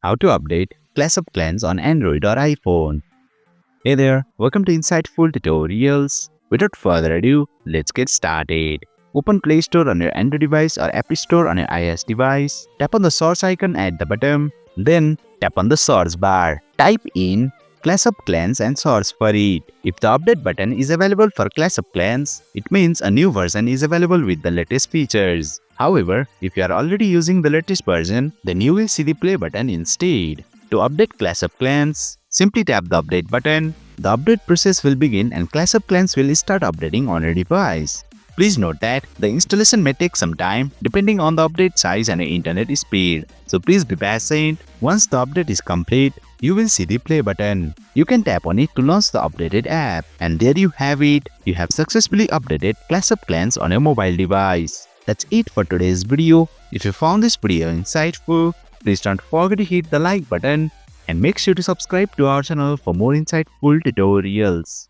How to update Clash of Clans on Android or iPhone. Hey there, welcome to Insightful Tutorials. Without further ado, let's get started. Open Play Store on your Android device or App Store on your iOS device. Tap on the source icon at the bottom. Then tap on the source bar. Type in Clash of Clans and search for it. If the update button is available for Clash of Clans, it means a new version is available with the latest features. However, if you are already using the latest version, then you will see the play button instead. To update Clash of Clans, simply tap the update button. The update process will begin and Clash of Clans will start updating on your device. Please note that the installation may take some time depending on the update size and your internet speed. So please be patient. Once the update is complete, you will see the play button. You can tap on it to launch the updated app. And there you have it. You have successfully updated Clash of Clans on your mobile device. That's it for today's video. If you found this video insightful, please don't forget to hit the like button and make sure to subscribe to our channel for more insightful tutorials.